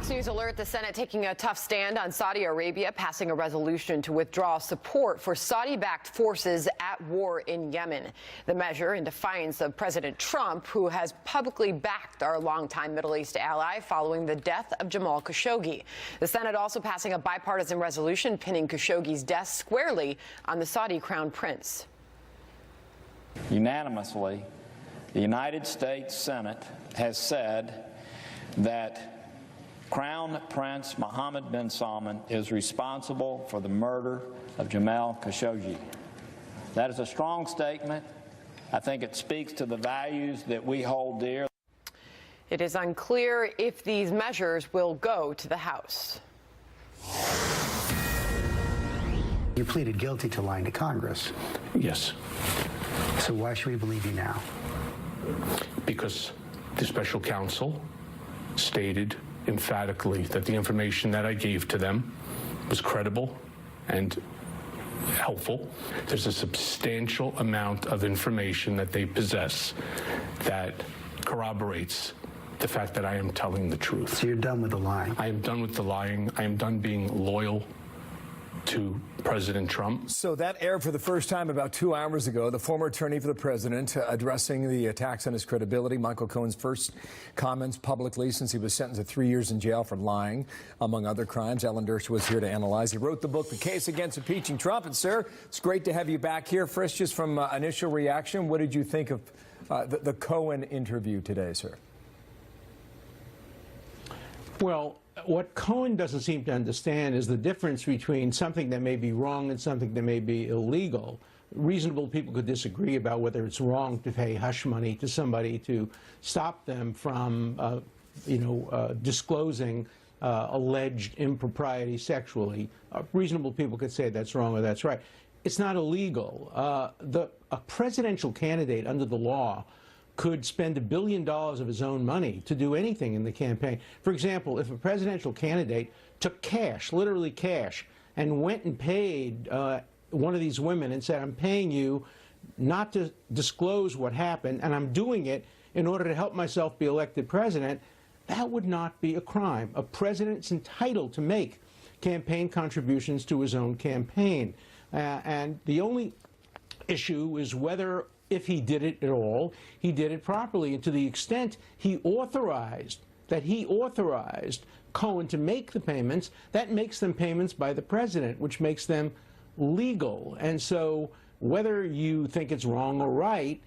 Fox News alert: the Senate taking a tough stand on Saudi Arabia passing a resolution to withdraw support for Saudi-backed forces at war in Yemen. The measure in defiance of President Trump, who has publicly backed our longtime Middle East ally following the death of Jamal Khashoggi. The Senate also passing a bipartisan resolution pinning Khashoggi's death squarely on the Saudi crown prince. Unanimously, the United States Senate has said that Crown Prince Mohammed bin Salman is responsible for the murder of Jamal Khashoggi. That is a strong statement. I think it speaks to the values that we hold dear. It is unclear if these measures will go to the House. You pleaded guilty to lying to Congress. Yes. So why should we believe you now? Because the special counsel stated emphatically that the information that I gave to them was credible and helpful. There's a substantial amount of information that they possess that corroborates the fact that I am telling the truth. So you're done with the lying? I am done with the lying. I am done being loyal to President Trump. So that aired for the first time about 2 hours ago. The former attorney for the president addressing the attacks on his credibility. Michael Cohen's first comments publicly since he was sentenced to 3 years in jail for lying, among other crimes. Ellen Dershowitz was here to analyze. He wrote the book, The Case Against Impeaching Trump. And, sir, it's great to have you back here. First, just from initial reaction, what did you think of the Cohen interview today, sir? Well, what Cohen doesn't seem to understand is the difference between something that may be wrong and something that may be illegal. Reasonable people could disagree about whether it's wrong to pay hush money to somebody to stop them from, disclosing alleged impropriety sexually. Reasonable people could say that's wrong or that's right. It's not illegal. A presidential candidate under the law could spend $1 billion of his own money to do anything in the campaign. For example, if a presidential candidate took cash, literally cash, and went and paid one of these women and said, I'm paying you not to disclose what happened, and I'm doing it in order to help myself be elected president, that would not be a crime. A president's entitled to make campaign contributions to his own campaign. And the only issue is whether, if he did it at all, he did it properly. And to the extent he authorized Cohen to make the payments, that makes them payments by the president, which makes them legal. And so whether you think it's wrong or right,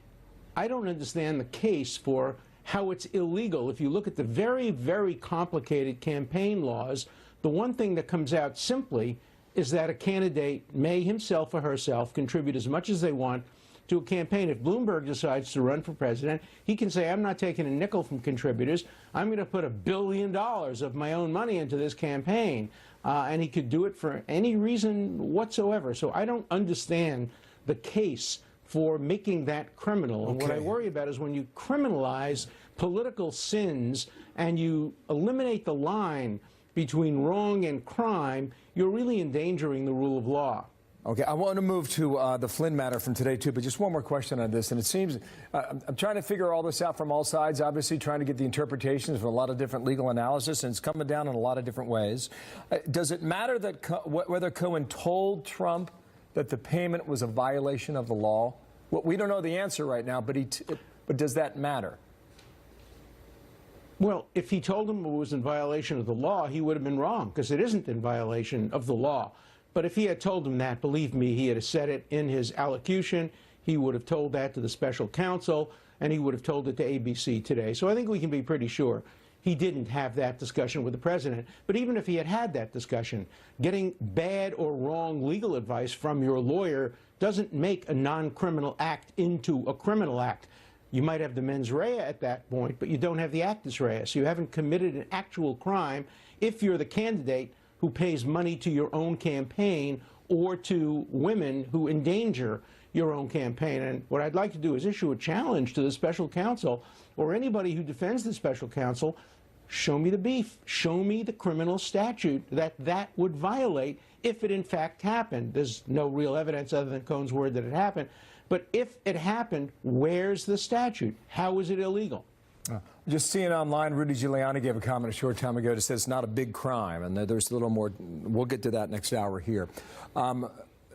I don't understand the case for how it's illegal. If you look at the very, very complicated campaign laws, the one thing that comes out simply is that a candidate may himself or herself contribute as much as they want to a campaign. If Bloomberg decides to run for president, he can say, I'm not taking a nickel from contributors. I'm going to put $1 billion of my own money into this campaign. And he could do it for any reason whatsoever. So I don't understand the case for making that criminal. Okay. And what I worry about is when you criminalize political sins and you eliminate the line between wrong and crime, you're really endangering the rule of law. Okay, I want to move to the Flynn matter from today, too, but just one more question on this. And it seems I'm trying to figure all this out from all sides, obviously trying to get the interpretations of a lot of different legal analysis, and it's coming down in a lot of different ways. Does it matter that whether Cohen told Trump that the payment was a violation of the law? Well, we don't know the answer right now, but does that matter? Well, if he told him it was in violation of the law, he would have been wrong, because it isn't in violation of the law. But if he had told him that, believe me, he had said it in his allocution. He would have told that to the special counsel, and he would have told it to ABC today. So I think we can be pretty sure he didn't have that discussion with the president. But even if he had had that discussion, getting bad or wrong legal advice from your lawyer doesn't make a non-criminal act into a criminal act. You might have the mens rea at that point, but you don't have the actus rea. So you haven't committed an actual crime if you're the candidate who pays money to your own campaign or to women who endanger your own campaign. And what I'd like to do is issue a challenge to the special counsel or anybody who defends the special counsel. Show me the beef. Show me the criminal statute that would violate if it in fact happened. There's no real evidence other than Cohen's word that it happened. But if it happened, where's the statute? How is it illegal? Just seeing online, Rudy Giuliani gave a comment a short time ago that says it's not a big crime, and there's a little more. We'll get to that next hour here.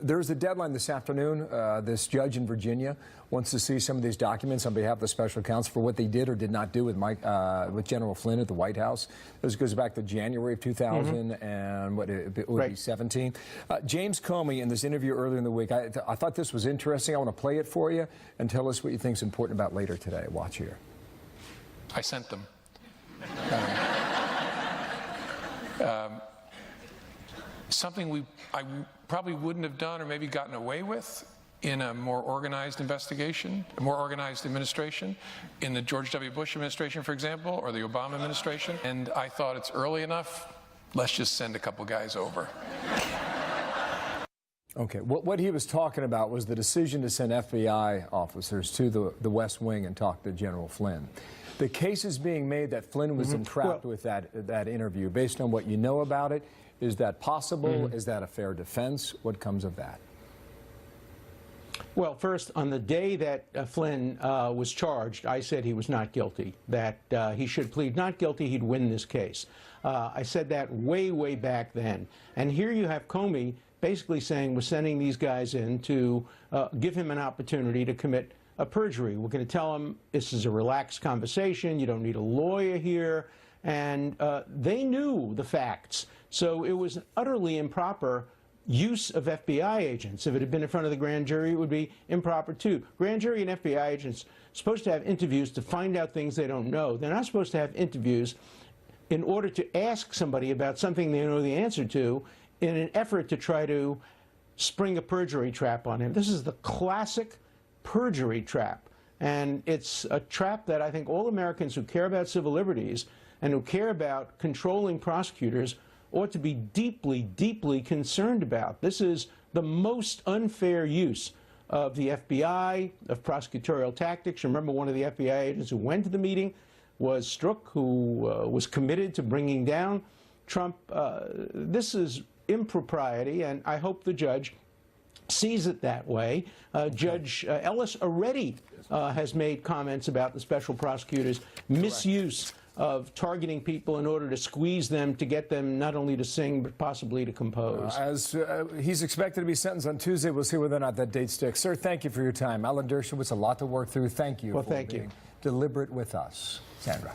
There's a deadline this afternoon. This judge in Virginia wants to see some of these documents on behalf of the special counsel for what they did or did not do with with General Flynn at the White House. This goes back to January of 2000 and what it would be 17. James Comey, in this interview earlier in the week, I thought this was interesting. I want to play it for you and tell us what you think is important about later today. Watch here. I sent them. Something I probably wouldn't have done or maybe gotten away with in a more organized investigation, a more organized administration, in the George W. Bush administration, for example, or the Obama administration. And I thought it's early enough, let's just send a couple guys over. Okay, what he was talking about was the decision to send FBI officers to the West Wing and talk to General Flynn. The case is being made that Flynn was entrapped with that interview. Based on what you know about it, is that possible? Is that a fair defense? What comes of that? Well, first, on the day that Flynn was charged, I said he was not guilty, that he should plead not guilty, he'd win this case. I said that way, way back then. And here you have Comey basically saying we're sending these guys in to give him an opportunity to commit a perjury. We're going to tell him this is a relaxed conversation, you don't need a lawyer here. And they knew the facts. So it was an utterly improper use of FBI agents. If it had been in front of the grand jury, it would be improper too. Grand jury and FBI agents are supposed to have interviews to find out things they don't know. They're not supposed to have interviews in order to ask somebody about something they know the answer to in an effort to try to spring a perjury trap on him. This is the classic perjury trap. And it's a trap that I think all Americans who care about civil liberties and who care about controlling prosecutors ought to be deeply, deeply concerned about. This is the most unfair use of the FBI, of prosecutorial tactics. Remember, one of the FBI agents who went to the meeting was Strzok, who was committed to bringing down Trump. This is impropriety, and I hope the judge sees it that way. Judge Ellis already has made comments about the special prosecutor's misuse of targeting people in order to squeeze them, to get them not only to sing, but possibly to compose. As he's expected to be sentenced on Tuesday, we'll see whether or not that date sticks. Sir, thank you for your time. Alan Dershowitz, a lot to work through. Thank you for being deliberate with us. Sandra.